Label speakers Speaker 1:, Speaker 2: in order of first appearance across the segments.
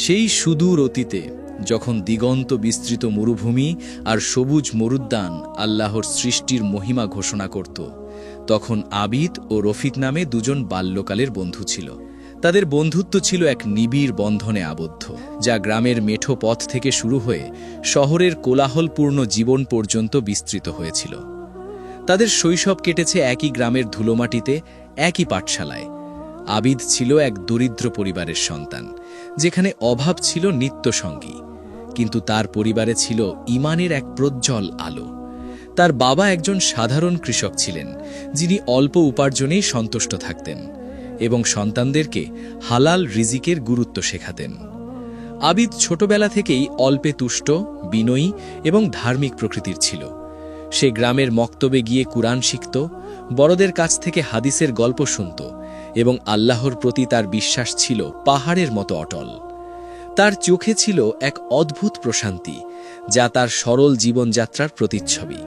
Speaker 1: সেই সুদূর অতীতে যখন দিগন্ত বিস্তৃত মরুভূমি আর সবুজ মরুদ্যান আল্লাহর সৃষ্টির মহিমা ঘোষণা করত, তখন আবিদ ও রফিক নামে দুজন বাল্যকালের বন্ধু ছিল। তাদের বন্ধুত্ব ছিল এক নিবিড় বন্ধনে আবদ্ধ, যা গ্রামের মেঠো পথ থেকে শুরু হয়ে শহরের কোলাহলপূর্ণ জীবন পর্যন্ত বিস্তৃত হয়েছিল। তাদের শৈশব কেটেছে একই গ্রামের ধুলোমাটিতে, একই পাঠশালায়। আবিদ ছিল এক দরিদ্র পরিবারের সন্তান, যেখানে অভাব ছিল নিত্যসঙ্গী, কিন্তু তার পরিবারে ছিল ঈমানের এক প্রজ্জ্বল আলো। তার বাবা একজন সাধারণ কৃষক ছিলেন, যিনি অল্প উপার্জনেই সন্তুষ্ট থাকতেন এবং সন্তানদেরকে হালাল রিজিকের গুরুত্ব শেখাতেন। আবিদ ছোটবেলা থেকেই অল্পে তুষ্ট, বিনয়ী এবং ধার্মিক প্রকৃতির ছিল। সে গ্রামের মক্তবে গিয়ে কুরআন শিখত, বড়দের কাছ থেকে হাদিসের গল্প শুনত এবং আল্লাহর প্রতি তার বিশ্বাস ছিল পাহাড়ের মতো অটল। তার চোখে ছিল এক অদ্ভুত প্রশান্তি, যা তার সরল জীবনযাত্রার প্রতিচ্ছবি।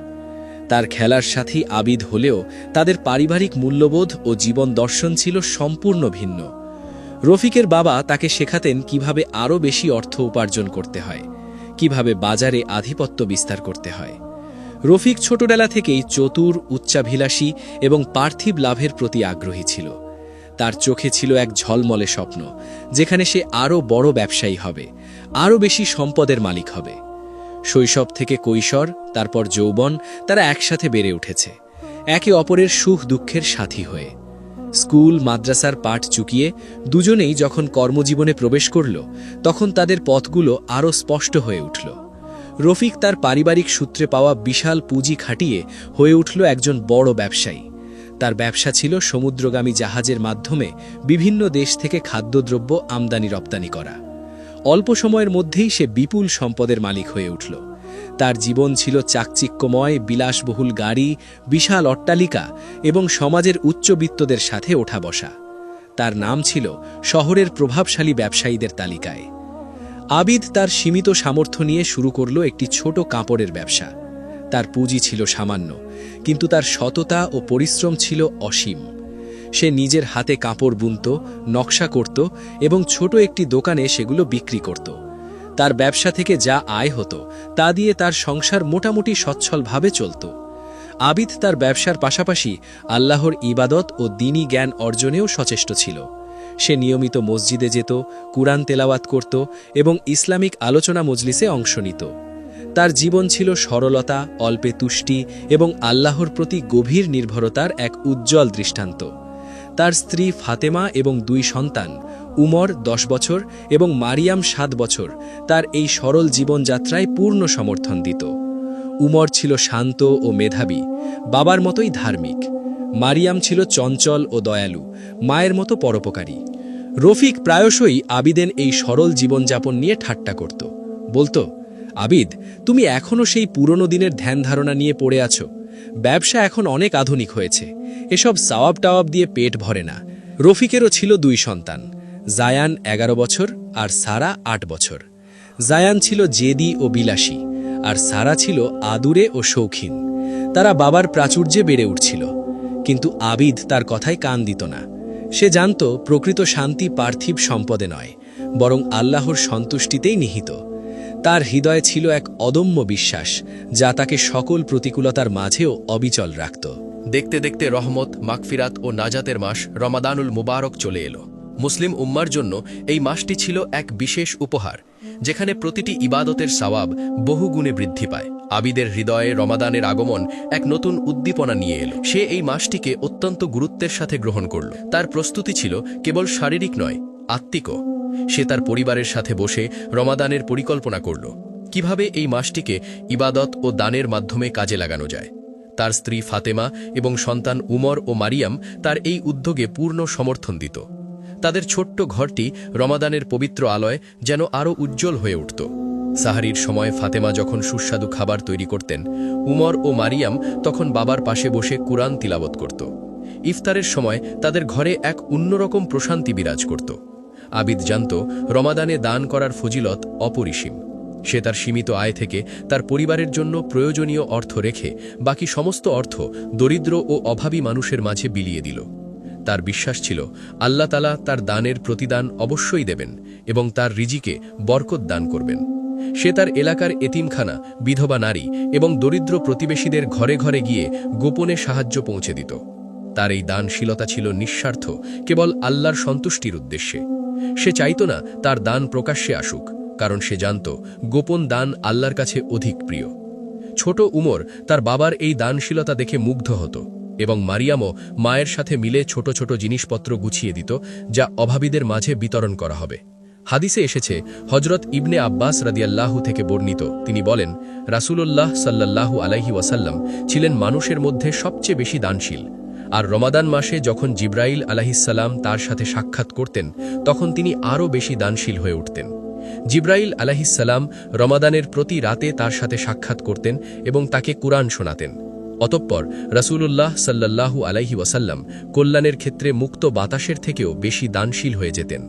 Speaker 1: তার খেলার সাথী আবিদ হলেও তাদের পারিবারিক মূল্যবোধ ও জীবন দর্শন ছিল সম্পূর্ণ ভিন্ন। রফিকের বাবা তাকে শেখাতেন কিভাবে আরও বেশি অর্থ উপার্জন করতে হয়, কিভাবে বাজারে আধিপত্য বিস্তার করতে হয়। রফিক ছোটবেলা থেকেই চতুর, উচ্চাভিলাষী এবং পার্থিব লাভের প্রতি আগ্রহী ছিল। তার চোখে ছিল এক ঝলমলে স্বপ্ন, যেখানে সে আরও বড় ব্যবসায়ী হবে, আরও বেশি সম্পদের মালিক হবে। শৈশব থেকে কৈশোর, তারপর যৌবন, তারা একসাথে বেড়ে উঠেছে, একে অপরের সুখ দুঃখের সাথী হয়ে। স্কুল মাদ্রাসার পাঠ চুকিয়ে দুজনেই যখন কর্মজীবনে প্রবেশ করল, তখন তাদের পথগুলো আরও স্পষ্ট হয়ে উঠল। রফিক তার পারিবারিক সূত্রে পাওয়া বিশাল পুঁজি খাটিয়ে হয়ে উঠল একজন বড় ব্যবসায়ী। তার ব্যবসা ছিল সমুদ্রগামী জাহাজের মাধ্যমে বিভিন্ন দেশ থেকে খাদ্যদ্রব্য আমদানি রপ্তানি করা। অল্প সময়ের মধ্যেই সে বিপুল সম্পদের মালিক হয়ে উঠল। তার জীবন ছিল চাকচিক্যময়, বিলাসবহুল গাড়ি, বিশাল অট্টালিকা এবং সমাজের উচ্চবিত্তদের সাথে ওঠা বসা। তার নাম ছিল শহরের প্রভাবশালী ব্যবসায়ীদের তালিকায়। আবিদ তার সীমিত সামর্থ্য নিয়ে শুরু করল একটি ছোট কাপড়ের ব্যবসা। তার পুঁজি ছিল সামান্য, কিন্তু তার সততা ও পরিশ্রম ছিল অসীম। সে নিজের হাতে কাপড় বুনত, নকশা করত এবং ছোট একটি দোকানে সেগুলো বিক্রি করত। তার ব্যবসা থেকে যা আয় হতো তা দিয়ে তার সংসার মোটামুটি সচ্ছলভাবে চলত। আবিদ তার ব্যবসার পাশাপাশি আল্লাহর ইবাদত ও দ্বীনী জ্ঞান অর্জনেও সচেষ্ট ছিল। সে নিয়মিত মসজিদে যেত, কুরআন তেলাওয়াত করত এবং ইসলামিক আলোচনা মজলিসে অংশ নিত। তার জীবন ছিল সরলতা, অল্পে তুষ্টি এবং আল্লাহর প্রতি গভীর নির্ভরতার এক উজ্জ্বল দৃষ্টান্ত। তার স্ত্রী ফাতেমা এবং দুই সন্তান, উমর 10 বছর এবং মারিয়াম 7 বছর, তার এই সরল জীবনযাত্রায় পূর্ণ সমর্থন দিত। উমর ছিল শান্ত ও মেধাবী, বাবার মতোই ধার্মিক। মারিয়াম ছিল চঞ্চল ও দয়ালু, মায়ের মতো পরোপকারী। রফিক প্রায়শই আবিদের এই সরল জীবনযাপন নিয়ে ঠাট্টা করত। বলতো, আবিদ, তুমি এখনও সেই পুরনো দিনের ধ্যান ধারণা নিয়ে পড়ে আছো। ব্যবসা এখন অনেক আধুনিক হয়েছে, এসব সাওয়াব টাওয়াব দিয়ে পেট ভরে না। রফিকেরও ছিল 2 সন্তান, জায়ান 11 বছর আর সারা 8 বছর। জায়ান ছিল জেদি ও বিলাসী, আর সারা ছিল আদুরে ও শৌখিন। তারা বাবার প্রাচুর্যে বেড়ে উঠছিল, কিন্তু আবিদ তার কথায় কান দিত না। সে জানত প্রকৃত শান্তি পার্থিব সম্পদে নয়, বরং আল্লাহর সন্তুষ্টিতেই নিহিত। তার হৃদয়ে ছিল এক অদম্য বিশ্বাস, যা তাকে সকল প্রতিকূলতার মাঝেও অবিচল রাখত।
Speaker 2: দেখতে দেখতে রহমত, মাগফিরাত ও নাজাতের মাস রমাদানুল মুবারক চলে এলো। মুসলিম উম্মার জন্য এই মাসটি ছিল এক বিশেষ উপহার, যেখানে প্রতিটি ইবাদতের সওয়াব বহুগুণে বৃদ্ধি পায়। আবিদের হৃদয়ে রমাদানের আগমন এক নতুন উদ্দীপনা নিয়ে এলো। সে এই মাসটিকে অত্যন্ত গুরুত্বের সাথে গ্রহণ করল। তার প্রস্তুতি ছিল কেবল শারীরিক নয়, আত্মিকও। সে তার পরিবারের সাথে বসে রমাদানের পরিকল্পনা করল, কিভাবে এই মাসটিকে ইবাদত ও দানের মাধ্যমে কাজে লাগানো যায়। তার স্ত্রী ফাতেমা এবং সন্তান উমর ও মারিয়াম তার এই উদ্যোগে পূর্ণ সমর্থন দিত। তাদের ছোট্ট ঘরটি রমাদানের পবিত্র আলোয় যেন আরও উজ্জ্বল হয়ে উঠত। সাহারির সময় ফাতেমা যখন সুস্বাদু খাবার তৈরি করতেন, উমর ও মারিয়াম তখন বাবার পাশে বসে কুরআন তিলাওয়াত করত। ইফতারের সময় তাদের ঘরে এক অন্যরকম প্রশান্তি বিরাজ করত। আবিদ জানত রমাদানে দান করার ফজিলত অপরিসীম। সে তার সীমিত আয় থেকে তার পরিবারের জন্য প্রয়োজনীয় অর্থ রেখে বাকি সমস্ত অর্থ দরিদ্র ও অভাবী মানুষের মাঝে বিলিয়ে দিল। তার বিশ্বাস ছিল আল্লাহ তাআলা তার দানের প্রতিদান অবশ্যই দেবেন এবং তার রিজিকে বরকত দান করবেন। সে তার এলাকার এতিমখানা, বিধবা নারী এবং দরিদ্র প্রতিবেশীদের ঘরে ঘরে গিয়ে গোপনে সাহায্য পৌঁছে দিত। তার এই দানশীলতা ছিল নিঃস্বার্থ, কেবল আল্লাহর সন্তুষ্টির উদ্দেশ্যে। সে চাইত না তার দান প্রকাশ্যে আসুক, কারণ সে জানত গোপন দান আল্লাহর কাছে অধিক প্রিয়। ছোট উমর তার বাবার এই দানশীলতা দেখে মুগ্ধ হতো এবং মারিয়ামও মায়ের সাথে মিলে ছোট ছোট জিনিসপত্র গুছিয়ে দিত, যা অভাবীদের মাঝে বিতরণ করা হবে। হাদিসে এসেছে, হজরত ইবনে আব্বাস রাদিয়াল্লাহু থেকে বর্ণিত, তিনি বলেন, রাসূলুল্লাহ সাল্লাল্লাহু আলাইহি ওয়াসাল্লাম ছিলেন মানুষের মধ্যে সবচেয়ে বেশি দানশীল। আর রমাদান মাসে যখন জিব্রাইল আলাইহিসসালাম তার সাথে সাক্ষাৎ করতেন, তখন তিনি আরও বেশি দানশীল হয়ে উঠতেন। জিব্রাইল আলাইহিসসালাম রমাদানের প্রতি রাতে তার সাথে সাক্ষাৎ করতেন এবং তাকে কুরআন শোনাতেন। অতঃপর রাসূলুল্লাহ সাল্লাল্লাহু আলাইহি ওয়াসাল্লাম কল্যাণের ক্ষেত্রে মুক্ত বাতাসের থেকেও বেশি দানশীল হয়ে যেতেন।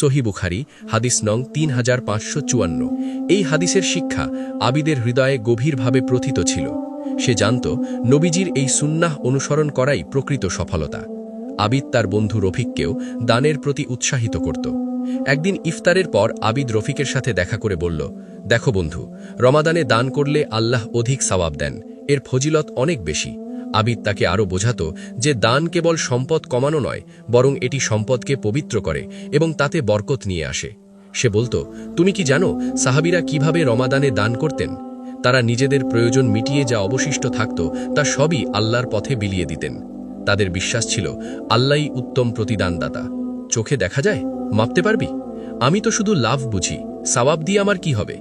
Speaker 2: সহিহ বুখারী হাদিস নং 3554। এই হাদিসের শিক্ষা আবিদের হৃদয়ে গভীরভাবে প্রথিত ছিল। সে জানত নবীজির এই সুন্নাহ অনুসরণ করাই প্রকৃত সফলতা। আবিদ তার বন্ধু রফিককেও দানের প্রতি উৎসাহিত করত। একদিন ইফতারের পর আবিদ রফিকের সাথে দেখা করে বলল, দেখো বন্ধু, রমাদানে দান করলে আল্লাহ অধিক সওয়াব দেন, এর ফজিলত অনেক বেশি। আবিদ তাকে আরও বোঝাত যে দান কেবল সম্পদ কমানো নয়, বরং এটি সম্পদকে পবিত্র করে এবং তাতে বরকত নিয়ে আসে। সে বলতো, তুমি কি জানো সাহাবীরা কিভাবে রমাদানে দান করতেন? তারা নিজেদের প্রয়োজন মিটিয়ে যা অবশিষ্ট থাকত তা সবই আল্লাহর পথে বিলিয়ে দিতেন। তাদের বিশ্বাস ছিল আল্লাহই উত্তম প্রতিদানদাতা। চোখে দেখা যায়, মাপতে পারবি? আমি তো শুধু লাভ বুঝি, সওয়াব দিয়ে আমার কি হবে?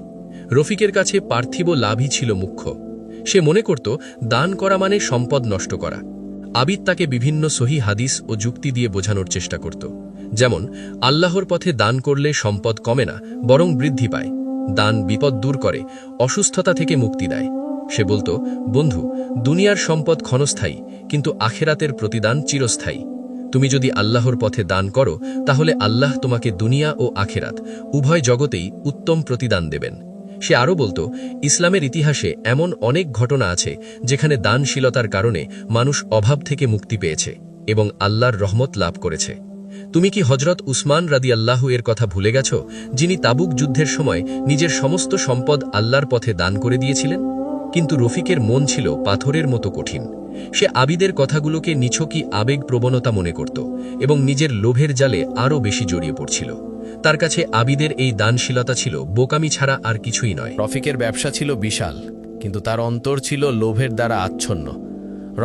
Speaker 2: রফিকের কাছে পার্থিব লাভই ছিল মুখ্য। সে মনে করত দান করা মানে সম্পদ নষ্ট করা। আবিদ তাকে বিভিন্ন সহি হাদিস ও যুক্তি দিয়ে বোঝানোর চেষ্টা করত, যেমন আল্লাহর পথে দান করলে সম্পদ কমে না, বরং বৃদ্ধি পায়। দান বিপদ দূর করে, অসুস্থতা থেকে মুক্তি দেয়। সে বলতো, বন্ধু, দুনিয়ার সম্পদ ক্ষণস্থায়ী, কিন্তু আখেরাতের প্রতিদান চিরস্থায়ী। তুমি যদি আল্লাহর পথে দান করো, তাহলে আল্লাহ তোমাকে দুনিয়া ও আখেরাত উভয় জগতেই উত্তম প্রতিদান দেবেন। সে আরও বলতো, ইসলামের ইতিহাসে এমন অনেক ঘটনা আছে যেখানে দানশীলতার কারণে মানুষ অভাব থেকে মুক্তি পেয়েছে এবং আল্লাহর রহমত লাভ করেছে। তুমি কি হজরত উসমান রাদিয়াল্লাহু এর কথা ভুলে গেছ, যিনি তাবুক যুদ্ধের সময় নিজের সমস্ত সম্পদ আল্লাহর পথে দান করে দিয়েছিলেন? কিন্তু রফিকের মন ছিল পাথরের মতো কঠিন। সে আবিদের কথাগুলোকে নিছকই আবেগ প্রবণতা মনে করত এবং নিজের লোভের জালে আরও বেশি জড়িয়ে পড়ছিল। তার কাছে আবিদের এই দানশীলতা ছিল বোকামি ছাড়া আর কিছুই নয়।
Speaker 3: রফিকের ব্যবসা ছিল বিশাল, কিন্তু তার অন্তর ছিল লোভের দ্বারা আচ্ছন্ন।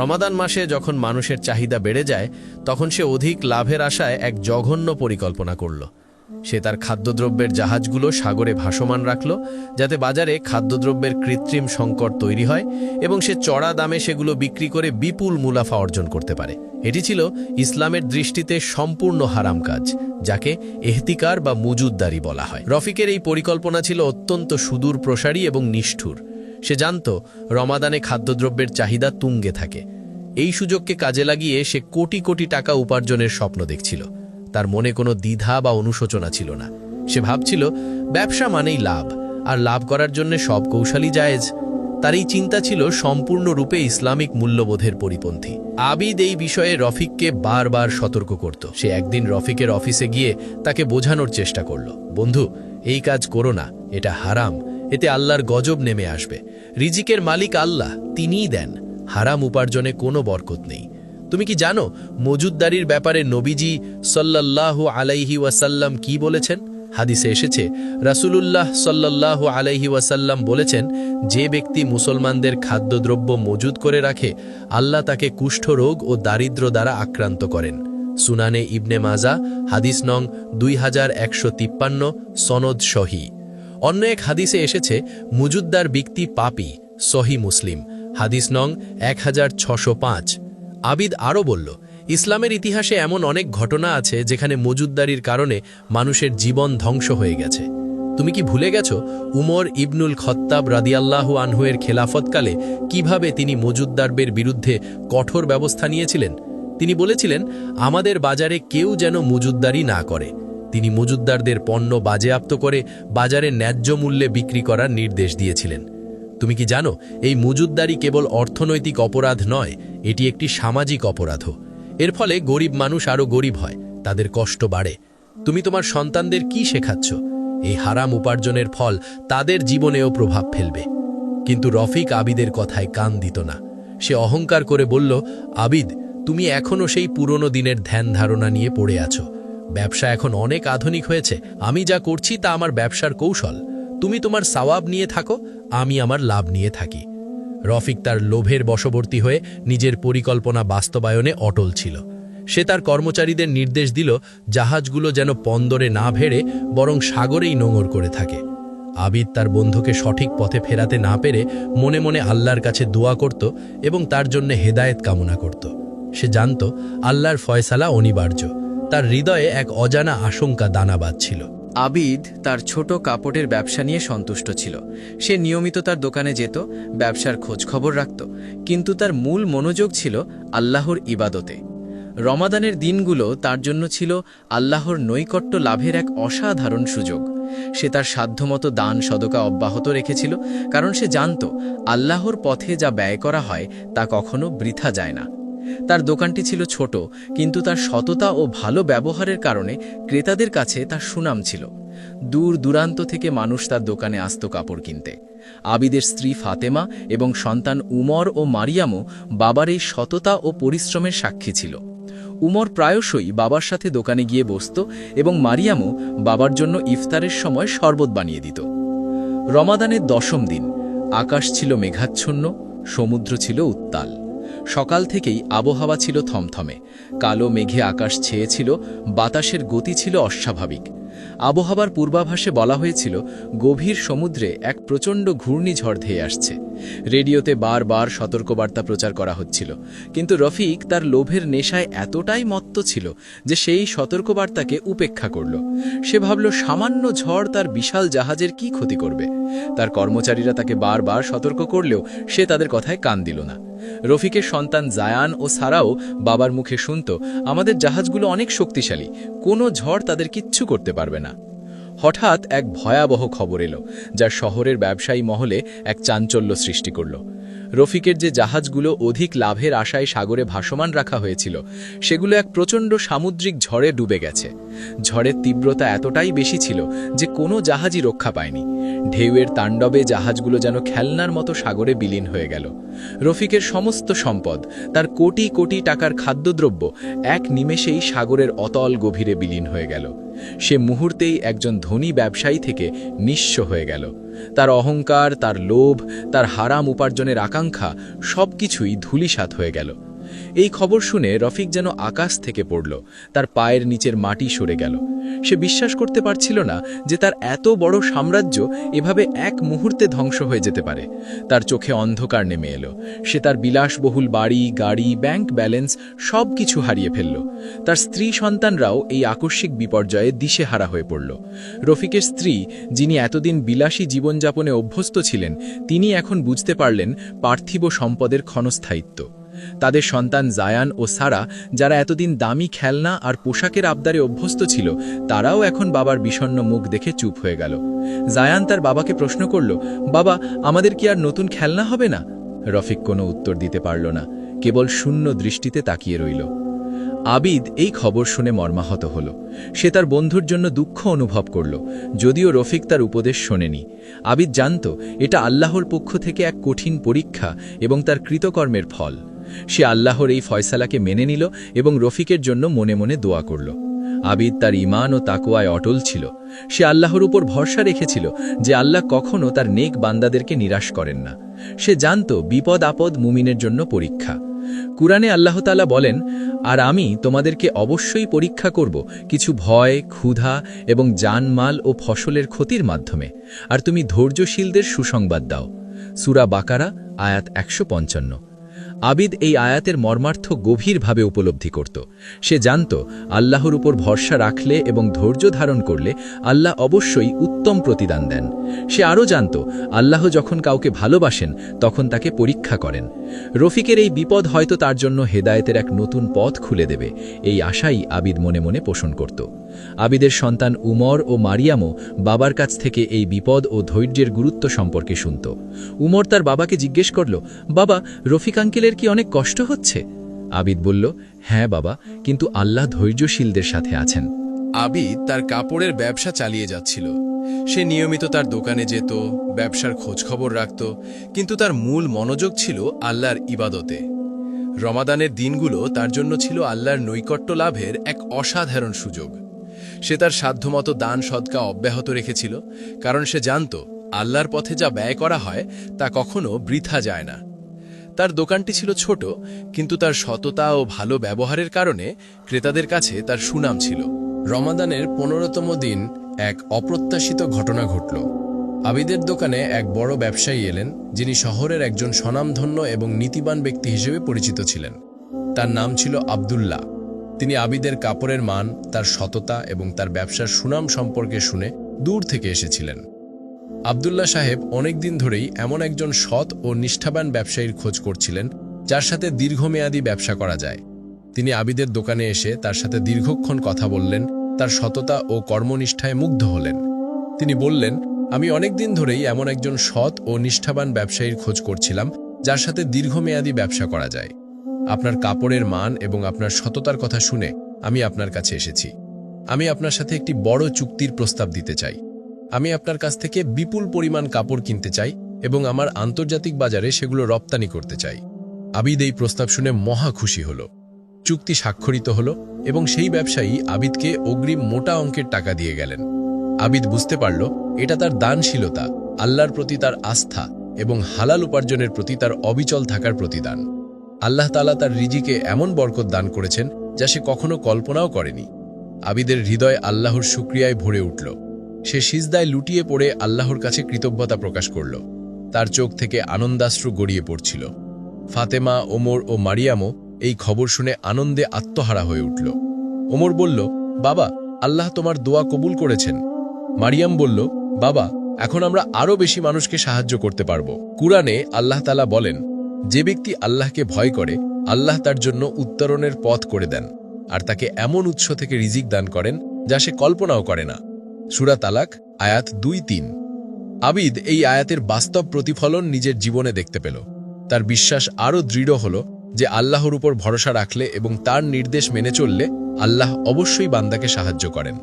Speaker 3: রমাদান মাসে যখন মানুষের চাহিদা বেড়ে যায়, তখন সে অধিক লাভের আশায় এক জঘন্য পরিকল্পনা করল। সে তার খাদ্যদ্রব্যের জাহাজগুলো সাগরে ভাসমান রাখল, যাতে বাজারে খাদ্যদ্রব্যের কৃত্রিম সংকট তৈরি হয় এবং সে চড়া দামে সেগুলো বিক্রি করে বিপুল মুনাফা অর্জন করতে পারে। এটি ছিল ইসলামের দৃষ্টিতে সম্পূর্ণ হারাম কাজ, যাকে এহতিকার বা মজুদদারি বলা হয়। রফিকের এই পরিকল্পনা ছিল অত্যন্ত সুদূর প্রসারী এবং নিষ্ঠুর। সে জানত রমাদানে খাদ্যদ্রব্যের চাহিদা তুঙ্গে থাকে। এই সুযোগকে কাজে লাগিয়ে সে কোটি কোটি টাকা উপার্জনের স্বপ্ন দেখছিল। তার মনে কোনো দ্বিধা বা অনুশোচনা ছিল না। সে ভাবছিল ব্যবসা মানেই লাভ, আর লাভ করার জন্য সব কৌশলই জায়েজ। তার এই চিন্তা ছিল সম্পূর্ণরূপে ইসলামিক মূল্যবোধের পরিপন্থী। আবিদ এই বিষয়ে রফিককে বারবার সতর্ক করত। সে একদিন রফিকের অফিসে গিয়ে তাকে বোঝানোর চেষ্টা করল, বন্ধু, এই কাজ করো না, এটা হারাম, এতে আল্লাহর গজব নেমে আসবে। রিজিকের মালিক আল্লাহ, তিনিই দেন, হারাম উপার্জনে কোনো বরকত নেই। তুমি কি জানো মজুদদারির ব্যাপারে নবীজি সাল্লাল্লাহু আলাইহি ওয়াসাল্লাম কি বলেছেন? হাদিসে এসেছে, রাসূলুল্লাহ সাল্লাল্লাহু আলাইহি ওয়াসাল্লাম বলেছেন, যে ব্যক্তি মুসলমানদের খাদ্যদ্রব্য মজুদ করে রাখে, আল্লাহ তাকে কুষ্ঠরোগ ও দারিদ্র দ্বারা আক্রান্ত করেন। সুনানে ইবনে মাজা হাদিস নং 2153, সনদ সহি। অন্য এক হাদিসে এসেছে, মজুদদার ব্যক্তি পাপী, সহি মুসলিম হাদিস নং 1605। আবিদ আরও বলল, ইসলামের ইতিহাসে এমন অনেক ঘটনা আছে যেখানে মজুদদারির কারণে মানুষের জীবন ধ্বংস হয়ে গেছে। তুমি কি ভুলে গেছ উমর ইবনুল খত্তাব রাদিয়াল্লাহু আনহু এর খেলাফতকালে কিভাবে তিনি মজুদদারদের বিরুদ্ধে কঠোর ব্যবস্থা নিয়েছিলেন? তিনি বলেছিলেন, আমাদের বাজারে কেউ যেন মজুদদারি না করে। তিনি মজুদদারদের পণ্য বাজেয়াপ্ত করে বাজারে ন্যায্য মূল্যে বিক্রি করার নির্দেশ দিয়েছিলেন। তুমি কি জানো এই মজুদদারি কেবল অর্থনৈতিক অপরাধ নয়, এটি একটি সামাজিক অপরাধও। এর ফলে গরিব মানুষ আরও গরিব হয়, তাদের কষ্ট বাড়ে। তুমি তোমার সন্তানদের কি শেখাচ্ছ? এই হারাম উপার্জনের ফল তাদের জীবনেও প্রভাব ফেলবে। কিন্তু রফিক আবিদের কথায় কান দিত না। সে অহংকার করে বলল, আবিদ, তুমি এখনও সেই পুরনো দিনের ধ্যান ধারণা নিয়ে পড়ে আছো। ব্যবসা এখন অনেক আধুনিক হয়েছে। আমি যা করছি তা আমার ব্যবসার কৌশল। তুমি তোমার সওয়াব নিয়ে থাকো, আমি আমার লাভ নিয়ে থাকি। রফিক তার লোভের বশবর্তী হয়ে নিজের পরিকল্পনা বাস্তবায়নে অটল ছিল। সে তার কর্মচারীদের নির্দেশ দিল জাহাজগুলো যেন বন্দরে না ভেড়ে বরং সাগরেই নোঙর করে থাকে। আবিদ তার বন্ধুকে সঠিক পথে ফেরাতে না পেরে মনে মনে আল্লাহর কাছে দোয়া করত এবং তার জন্য হেদায়েত কামনা করত। সে জানত আল্লাহর ফয়সালা অনিবার্য। তার হৃদয়ে এক অজানা আশঙ্কা দানা বাঁধছিল।
Speaker 1: আবিদ তার ছোট কাপড়ের ব্যবসা নিয়ে সন্তুষ্ট ছিল। সে নিয়মিত তার দোকানে যেত, ব্যবসার খোঁজ খবর রাখত, কিন্তু তার মূল মনোযোগ ছিল আল্লাহর ইবাদতে। রমাদানের দিনগুলো তার জন্য ছিল আল্লাহর নৈকট্য লাভের এক অসাধারণ সুযোগ। সে তার সাধ্যমতো দান সদকা অব্যাহত রেখেছিল, কারণ সে জানত আল্লাহর পথে যা ব্যয় করা হয় তা কখনো বৃথা যায় না। তার দোকানটি ছিল ছোট, কিন্তু তার সততা ও ভালো ব্যবহারের কারণে ক্রেতাদের কাছে তার সুনাম ছিল। দূর দূরান্ত থেকে মানুষ তার দোকানে আসত কাপড় কিনতে। আবিদের স্ত্রী ফাতেমা এবং সন্তান উমর ও মারিয়ামও বাবার এই সততা ও পরিশ্রমের সাক্ষী ছিল। উমর প্রায়শই বাবার সাথে দোকানে গিয়ে বসত এবং মারিয়ামও বাবার জন্য ইফতারের সময় শরবত বানিয়ে দিত। রমাদানের 10ম দিন। আকাশ ছিল মেঘাচ্ছন্ন, সমুদ্র ছিল উত্তাল। সকাল থেকেই আবহাওয়া ছিল থমথমে। কালো মেঘে আকাশ ছেয়েছিল, বাতাসের গতি ছিল অস্বাভাবিক। আবহাওয়ার পূর্বাভাসে বলা হয়েছিল গভীর সমুদ্রে এক প্রচণ্ড ঘূর্ণিঝড় ধেয়ে আসছে। রেডিওতে বারবার সতর্কবার্তা প্রচার করা হচ্ছিল, কিন্তু রফিক তার লোভের নেশায় এতটাই মত্ত ছিল যে সেই সতর্কবার্তাকে উপেক্ষা করল। সে ভাবল সামান্য ঝড় তার বিশাল জাহাজের কি ক্ষতি করবে। তার কর্মচারীরা তাকে বারবার সতর্ক করলেও সে তাদের কথায় কান দিল না। রফিকের সন্তান জায়ান ও সারাও বাবার মুখে শুনত, আমাদের জাহাজগুলো অনেক শক্তিশালী, কোনো ঝড় তাদের কিচ্ছু করতে পারবে না। হঠাৎ এক ভয়াবহ খবর এলো, যা শহরের ব্যবসায়ী মহলে এক চাঞ্চল্য সৃষ্টি করল। রফিকের যে জাহাজগুলো অধিক লাভের আশায় সাগরে ভাসমান রাখা হয়েছিল, সেগুলো এক প্রচণ্ড সামুদ্রিক ঝড়ে ডুবে গেছে। ঝড়ের তীব্রতা এতটাই বেশি ছিল যে কোনো জাহাজই রক্ষা পায়নি। ঢেউয়ের তাণ্ডবে জাহাজগুলো যেন খেলনার মতো সাগরে বিলীন হয়ে গেল। রফিকের সমস্ত সম্পদ, তার কোটি কোটি টাকার খাদ্যদ্রব্য এক নিমেষেই সাগরের অতল গভীরে বিলীন হয়ে গেল। সে মুহূর্তেই একজন ধনী ব্যবসায়ী থেকে নিঃস্ব হয়ে গেল। তার অহংকার, তার লোভ, তার হারাম উপার্জনের আকাঙ্ক্ষা সবকিছুই ধূলিসাৎ হয়ে গেল। এই খবর শুনে রফিক যেন আকাশ থেকে পড়ল, তার পায়ের নিচের মাটি সরে গেল। সে বিশ্বাস করতে পারছিল না যে তার এত বড় সাম্রাজ্য এভাবে এক মুহূর্তে ধ্বংস হয়ে যেতে পারে। তার চোখে অন্ধকার নেমে এলো। সে তার বিলাসবহুল বাড়ি, গাড়ি, ব্যাংক ব্যালেন্স সব কিছু হারিয়ে ফেলল। তার স্ত্রী সন্তানরাও এই আকস্মিক বিপর্যয়ে দিশেহারা হয়ে পড়ল। রফিকের স্ত্রী, যিনি এতদিন বিলাসী জীবনযাপনে অভ্যস্ত ছিলেন, তিনি এখন বুঝতে পারলেন পার্থিব সম্পদের ক্ষণস্থায়িত্ব। তাদের সন্তান জায়ান ও সারা, যারা এতদিন দামি খেলনা আর পোশাকের আবদারে অভ্যস্ত ছিল, তারাও এখন বাবার বিষণ্ণ মুখ দেখে চুপ হয়ে গেল। জায়ান তার বাবাকে প্রশ্ন করল, বাবা, আমাদের কি আর নতুন খেলনা হবে না? রফিক কোনো উত্তর দিতে পারল না, কেবল শূন্য দৃষ্টিতে তাকিয়ে রইল। আবিদ এই খবর শুনে মর্মাহত হল। সে তার বন্ধুর জন্য দুঃখ অনুভব করল, যদিও রফিক তার উপদেশ শোনেনি। আবিদ জানত এটা আল্লাহর পক্ষ থেকে এক কঠিন পরীক্ষা এবং তার কৃতকর্মের ফল। সে আল্লাহর এই ফয়সালাকে মেনে নিল এবং রফিকের জন্য মনে মনে দোয়া করল। আবিদ তার ঈমান ও তাকওয়ায় অটল ছিল। সে আল্লাহর উপর ভরসা রেখেছিল যে আল্লাহ কখনো তার নেক বান্দাদেরকে নিরাশ করেন না। সে জানত বিপদ আপদ মুমিনের জন্য পরীক্ষা। কুরআনে আল্লাহ তাআলা বলেন, আর আমি তোমাদেরকে অবশ্যই পরীক্ষা করব কিছু ভয়, ক্ষুধা এবং জানমাল ও ফসলের ক্ষতির মাধ্যমে, আর তুমি ধৈর্যশীলদের সুসংবাদ দাও। সূরা বাকারা আয়াত 155। আবিদ এই আয়াতের মর্মার্থ গভীরভাবে উপলব্ধি করত। সে জানত আল্লাহর উপর ভরসা রাখলে এবং ধৈর্য ধারণ করলে আল্লাহ অবশ্যই উত্তম প্রতিদান দেন। সে আরও জানত আল্লাহ যখন কাউকে ভালোবাসেন তখন তাকে পরীক্ষা করেন। রফিকের এই বিপদ হয়তো তার জন্য হেদায়েতের এক নতুন পথ খুলে দেবে, এই আশাই আবিদ মনে মনে পোষণ করত। আবিদের সন্তান উমর ও মারিয়ামও বাবার কাছ থেকে এই বিপদ ও ধৈর্যের গুরুত্ব সম্পর্কে শুনত। উমর তার বাবাকে জিজ্ঞেস করল, বাবা, রফিক আঙ্কেলের কি অনেক কষ্ট হচ্ছে?
Speaker 2: আবিদ বলল, হ্যাঁ বাবা, কিন্তু আল্লাহ ধৈর্যশীলদের সাথে আছেন।
Speaker 3: আবিদ তার কাপড়ের ব্যবসা চালিয়ে যাচ্ছিল। সে নিয়মিত তার দোকানে যেত, ব্যবসার খোঁজখবর রাখত, কিন্তু তার মূল মনোযোগ ছিল আল্লাহর ইবাদতে। রমাদানের দিনগুলো তার জন্য ছিল আল্লাহর নৈকট্য লাভের এক অসাধারণ সুযোগ। সে তার সাধ্যমতো দান সদকা অব্যাহত রেখেছিল, কারণ সে জানত আল্লাহর পথে যা ব্যয় করা হয় তা কখনো বৃথা যায় না। তার দোকানটি ছিল ছোট, কিন্তু তার সততা ও ভালো ব্যবহারের কারণে ক্রেতাদের কাছে তার সুনাম ছিল। রমাদানের 15তম দিন এক অপ্রত্যাশিত ঘটনা ঘটল। আবিদের দোকানে এক বড় ব্যবসায়ী এলেন, যিনি শহরের একজন স্বনামধন্য এবং নীতিবান ব্যক্তি হিসেবে পরিচিত ছিলেন। তার নাম ছিল আব্দুল্লাহ। তিনি আবিদের কাপড়ের মান, তার সততা এবং তার ব্যবসার সুনাম সম্পর্কে শুনে দূর থেকে এসেছিলেন। আব্দুল্লাহ সাহেব অনেক দিন ধরেই এমন একজন সৎ ও নিষ্ঠাবান ব্যবসায়ীর খোঁজ করছিলেন, যার সাথে দীর্ঘমেয়াদী ব্যবসা করা যায়। তিনি আবিদের দোকানে এসে তার সাথে দীর্ঘক্ষণ কথা বললেন, তার সততা ও কর্মনিষ্ঠায় মুগ্ধ হলেন। তিনি বললেন, আমি অনেক দিন ধরেই এমন একজন সৎ ও নিষ্ঠাবান ব্যবসায়ীর খোঁজ করছিলাম, যার সাথে দীর্ঘমেয়াদী ব্যবসা করা যায়। আপনার কাপড়ের মান এবং আপনার সততার কথা শুনে আমি আপনার কাছে এসেছি। আমি আপনার সাথে একটি বড় চুক্তির প্রস্তাব দিতে চাই। আমি আপনার কাছ থেকে বিপুল পরিমাণ কাপড় কিনতে চাই এবং আমার আন্তর্জাতিক বাজারে সেগুলো রপ্তানি করতে চাই। আবিদ এই প্রস্তাব শুনে মহা খুশি হল। চুক্তি স্বাক্ষরিত হল এবং সেই ব্যবসায়ী আবিদকে অগ্রিম মোটা অঙ্কের টাকা দিয়ে গেলেন। আবিদ বুঝতে পারল এটা তার দানশীলতা, আল্লাহর প্রতি তার আস্থা এবং হালাল উপার্জনের প্রতি তার অবিচল থাকার প্রতিদান। আল্লাহ তাআলা তার রিজিকে এমন বরকত দান করেছেন যা সে কখনো কল্পনাও করেনি। আবিদের হৃদয় আল্লাহর শুকরিয়ায় ভরে উঠল। সে সিজদায় লুটিয়ে পড়ে আল্লাহর কাছে কৃতজ্ঞতা প্রকাশ করল। তার চোখ থেকে আনন্দাশ্রু গড়িয়ে পড়ছিল। ফাতেমা, ওমর ও মারিয়ামও এই খবর শুনে আনন্দে আত্মহারা হয়ে উঠল। ওমর বলল, বাবা, আল্লাহ তোমার দোয়া কবুল করেছেন। মারিয়াম বলল, বাবা, এখন আমরা আরও বেশি মানুষকে সাহায্য করতে পারব। কুরআনে আল্লাহ তাআলা বলেন, যে ব্যক্তি আল্লাহকে ভয় করে আল্লাহ তার জন্য উত্তরণের পথ করে দেন আর তাকে এমন উৎস থেকে রিজিক দান করেন যা সে কল্পনাও করে না। সূরা তালাক আয়াত 2-3। আবিদ এই আয়াতের বাস্তব প্রতিফলন নিজের জীবনে দেখতে পেল। তার বিশ্বাস আরও দৃঢ় হল যে আল্লাহর উপর ভরসা রাখলে এবং তার নির্দেশ মেনে চললে আল্লাহ অবশ্যই বান্দাকে সাহায্য করেন।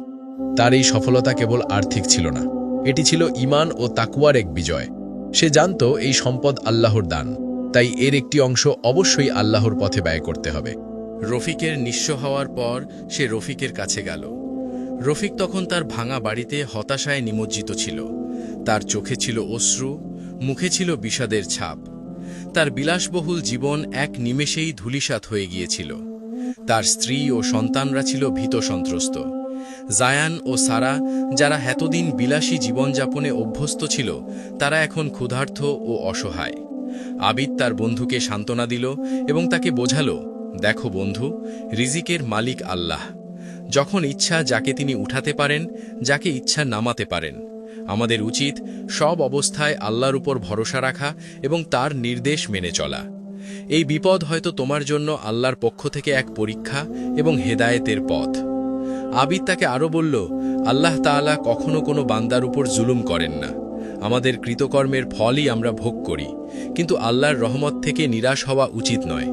Speaker 3: তার এই সফলতা কেবল আর্থিক ছিল না, এটি ছিল ঈমান ও তাকওয়ার এক বিজয়। সে জানত এই সম্পদ আল্লাহর দান, তাই এর একটি অংশ অবশ্যই আল্লাহর পথে ব্যয় করতে হবে।
Speaker 1: রফিকের নিঃস্ব হওয়ার পর সে রফিকের কাছে গেল। রফিক তখন তার ভাঙা বাড়িতে হতাশায় নিমজ্জিত ছিল। তার চোখে ছিল অশ্রু, মুখে ছিল বিষাদের ছাপ। তার বিলাসবহুল জীবন এক নিমেষেই ধূলিসাৎ হয়ে গিয়েছিল। তার স্ত্রী ও সন্তানরা ছিল ভীত সন্ত্রস্ত। জায়ান ও সারা, যারা এতদিন বিলাসী জীবনযাপনে অভ্যস্ত ছিল, তারা এখন ক্ষুধার্ত ও অসহায়। আবিদ তার বন্ধুকে সান্ত্বনা দিল এবং তাকে বোঝালো, দেখো বন্ধু, রিজিকের মালিক আল্লাহ। যখন ইচ্ছা যাকে তিনি উঠাতে পারেন, যাকে ইচ্ছা নামাতে পারেন। আমাদের উচিত সব অবস্থায় আল্লাহর উপর ভরসা রাখা এবং তার নির্দেশ মেনে চলা। এই বিপদ হয়তো তোমার জন্য আল্লাহর পক্ষ থেকে এক পরীক্ষা এবং হেদায়েতের পথ। আবিদ তাকে আরও বলল, আল্লাহ তাআলা কখনো কোনো বান্দার উপর জুলুম করেন না। আমাদের কৃতকর্মের ফলই আমরা ভোগ করি, কিন্তু আল্লাহর রহমত থেকে নিরাশ হওয়া উচিত নয়।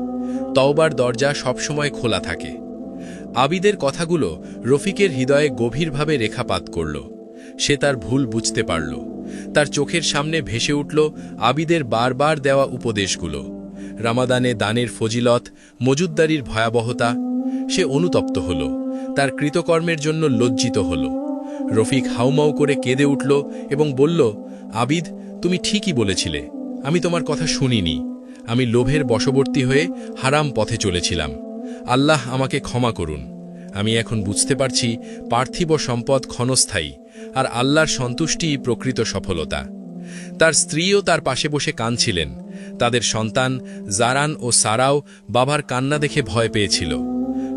Speaker 1: তওবার দরজা সবসময় খোলা থাকে। আবিদের কথাগুলো রফিকের হৃদয়ে গভীরভাবে রেখাপাত করল। সে তার ভুল বুঝতে পারল। তার চোখের সামনে ভেসে উঠল আবিদের বারবার দেওয়া উপদেশগুলো, রামাদানে দানের ফজিলত, মজুদ্দারির ভয়াবহতা। সে অনুতপ্ত হল, তার কৃতকর্মের জন্য লজ্জিত হল। রফিক হাউমাউ করে কেঁদে উঠল এবং বলল, আবিদ, তুমি ঠিকই বলেছিলে, আমি তোমার কথা শুনিনি। আমি লোভের বশবর্তী হয়ে হারাম পথে চলেছিলাম। আল্লাহ আমাকে ক্ষমা করুন। আমি এখন বুঝতে পারছি পার্থিব সম্পদ ক্ষণস্থায়ী, আর আল্লাহর সন্তুষ্টিই প্রকৃত সফলতা। তার স্ত্রীও তার পাশে বসে কাঁদছিলেন। তাদের সন্তান জারান ও সারাও বাবার কান্না দেখে ভয় পেয়েছিল।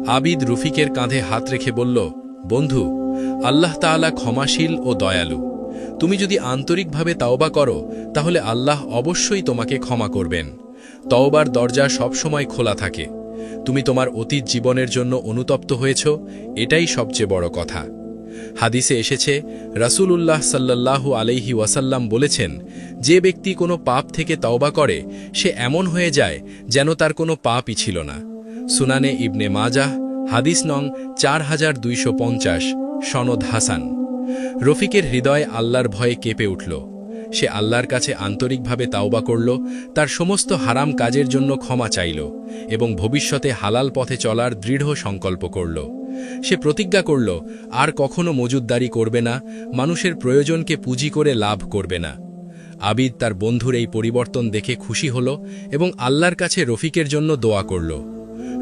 Speaker 1: আবিদ রফিকের কাঁধে হাত রেখে বলল, বন্ধু, আল্লাহ তাআলা ক্ষমাশীল ও দয়ালু। তুমি যদি আন্তরিকভাবে তাওবা করো, তাহলে আল্লাহ অবশ্যই তোমাকে ক্ষমা করবেন। তওবার দরজা সবসময় খোলা থাকে। তুমি তোমার অতীত জীবনের জন্য অনুতপ্ত হয়েছ, এটাই সবচেয়ে বড় কথা। হাদিসে এসেছে, রাসূলুল্লাহ সাল্লাল্লাহু আলাইহি ওয়াসাল্লাম বলেছেন, যে ব্যক্তি কোনো পাপ থেকে তওবা করে, সে এমন হয়ে যায় যেন তার কোনো পাপই ছিল না। সুনানে ইবনে মাজাহ, হাদিস নং 4250, সনদ হাসান। রফিকের হৃদয় আল্লাহর ভয়ে কেঁপে উঠল। সে আল্লাহর কাছে আন্তরিকভাবে তাওবা করল, তার সমস্ত হারাম কাজের জন্য ক্ষমা চাইল এবং ভবিষ্যতে হালাল পথে চলার দৃঢ় সংকল্প করল। সে প্রতিজ্ঞা করল আর কখনো মজুদদারি করবে না, মানুষের প্রয়োজনকে পুঁজি করে লাভ করবে না। আবিদ তার বন্ধুর এই পরিবর্তন দেখে খুশি হল এবং আল্লাহর কাছে রফিকের জন্য দোয়া করল।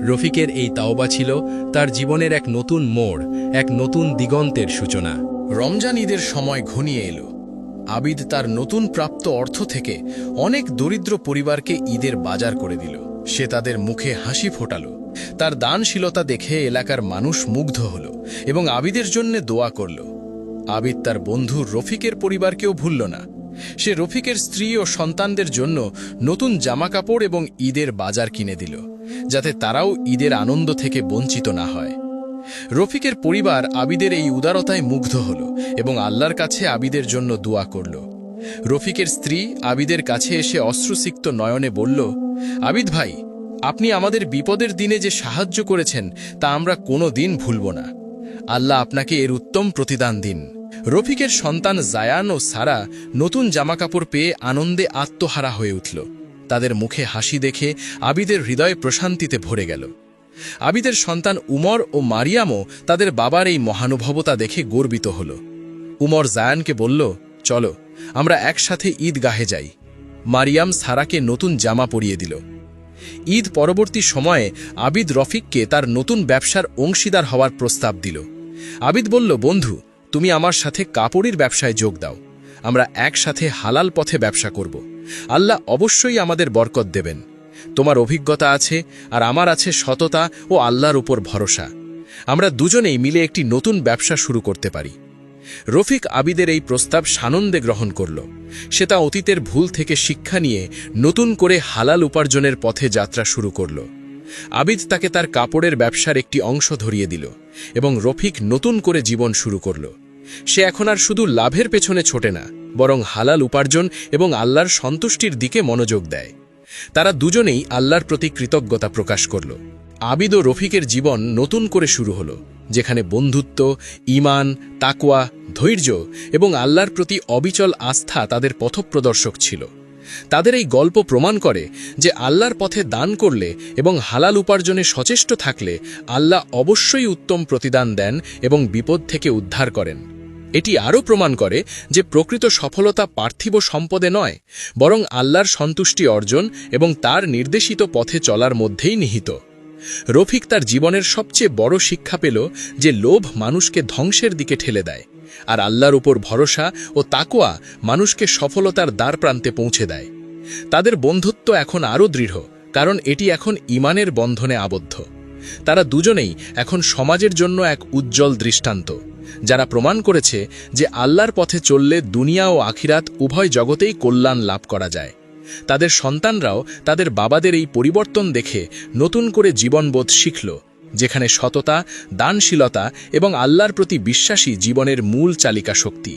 Speaker 1: রফিকের এই তাওবা ছিল তার জীবনের এক নতুন মোড়, এক নতুন দিগন্তের সূচনা।
Speaker 3: রমজান ঈদের সময় ঘনিয়ে এলো। আবিদ তার নতুন প্রাপ্ত অর্থ থেকে অনেক দরিদ্র পরিবারকে ঈদের বাজার করে দিল। সে তাদের মুখে হাসি ফোটাল। তার দানশীলতা দেখে এলাকার মানুষ মুগ্ধ হল এবং আবিদের জন্য দোয়া করল। আবিদ তার বন্ধু রফিকের পরিবারকেও ভুলল না। সে রফিকের স্ত্রী ও সন্তানদের জন্য নতুন জামাকাপড় এবং ঈদের বাজার কিনে দিল, যাতে তারাও ঈদের আনন্দ থেকে বঞ্চিত না হয়। রফিকের পরিবার আবিদের এই উদারতায় মুগ্ধ হল এবং আল্লাহর কাছে আবিদের জন্য দোয়া করল। রফিকের স্ত্রী আবিদের কাছে এসে অশ্রুসিক্ত নয়নে বলল, আবিদ ভাই, আপনি আমাদের বিপদের দিনে যে সাহায্য করেছেন তা আমরা কোনো দিন ভুলব না। আল্লাহ আপনাকে এর উত্তম প্রতিদান দিন। রফিকের সন্তান জায়ান ও সারা নতুন জামাকাপড় পেয়ে আনন্দে আত্মহারা হয়ে উঠল। তাদের মুখে হাসি দেখে আবিদের হৃদয় প্রশান্তিতে ভরে গেল। আবিদের সন্তান উমর ও মারিয়ামও তাদের বাবার এই মহানুভবতা দেখে গর্বিত হল। উমর জায়ানকে বলল, চলো আমরা একসাথে ঈদগাহে যাই। মারিয়াম সারাকে নতুন জামা পরিয়ে দিল। ঈদ পরবর্তী সময়ে আবিদ রফিককে তার নতুন ব্যবসার অংশীদার হওয়ার প্রস্তাব দিল। আবিদ বলল, বন্ধু, তুমি আমার সাথে কাপড়ের ব্যবসায় যোগ দাও। আমরা একসাথে হালাল পথে ব্যবসা করব। আল্লাহ অবশ্যই আমাদের বরকত দেবেন। তোমার অভিজ্ঞতা আছে আর আমার আছে সততা ও আল্লাহর উপর ভরসা। আমরা দুজনেই মিলে একটি নতুন ব্যবসা শুরু করতে পারি। রফিক আবিদের এই প্রস্তাব সানন্দে গ্রহণ করল। সে তা অতীতের ভুল থেকে শিক্ষা নিয়ে নতুন করে হালাল উপার্জনের পথে যাত্রা শুরু করল। আবিদ তাকে তার কাপড়ের ব্যবসার একটি অংশ ধরিয়ে দিল এবং রফিক নতুন করে জীবন শুরু করল। সে এখন আর শুধু লাভের পেছনে ছোটে না, বরং হালাল উপার্জন এবং আল্লাহর সন্তুষ্টির দিকে মনোযোগ দেয়। তারা দুজনেই আল্লাহর প্রতি কৃতজ্ঞতা প্রকাশ করল। আবিদ ও রফিকের জীবন নতুন করে শুরু হল, যেখানে বন্ধুত্ব, ঈমান, তাকওয়া, ধৈর্য এবং আল্লাহর প্রতি অবিচল আস্থা তাদের পথপ্রদর্শক ছিল। তাদের এই গল্প প্রমাণ করে যে আল্লাহর পথে দান করলে এবং হালাল উপার্জনে সচেষ্ট থাকলে আল্লাহ অবশ্যই উত্তম প্রতিদান দেন এবং বিপদ থেকে উদ্ধার করেন। এটি আরও প্রমাণ করে যে প্রকৃত সফলতা পার্থিব সম্পদে নয়, বরং আল্লাহর সন্তুষ্টি অর্জন এবং তার নির্দেশিত পথে চলার মধ্যেই নিহিত। রফিক তার জীবনের সবচেয়ে বড় শিক্ষা পেল যে লোভ মানুষকে ধ্বংসের দিকে ঠেলে দেয়, আর আল্লাহর উপর ভরসা ও তাকওয়া মানুষকে সফলতার দ্বারপ্রান্তে পৌঁছে দেয়। তাদের বন্ধুত্ব এখন আরও দৃঢ়, কারণ এটি এখন ঈমানের বন্ধনে আবদ্ধ। তারা দুজনেই এখন সমাজের জন্য এক উজ্জ্বল দৃষ্টান্ত, যারা প্রমাণ করেছে যে আল্লাহর পথে চললে দুনিয়া ও আখিরাত উভয় জগতেই কল্যাণ লাভ করা যায়। তাদের সন্তানরাও তাদের বাবাদের এই পরিবর্তন দেখে নতুন করে জীবনবোধ শিখল, যেখানে সততা, দানশীলতা এবং আল্লাহর প্রতি বিশ্বাসী জীবনের মূল চালিকা শক্তি।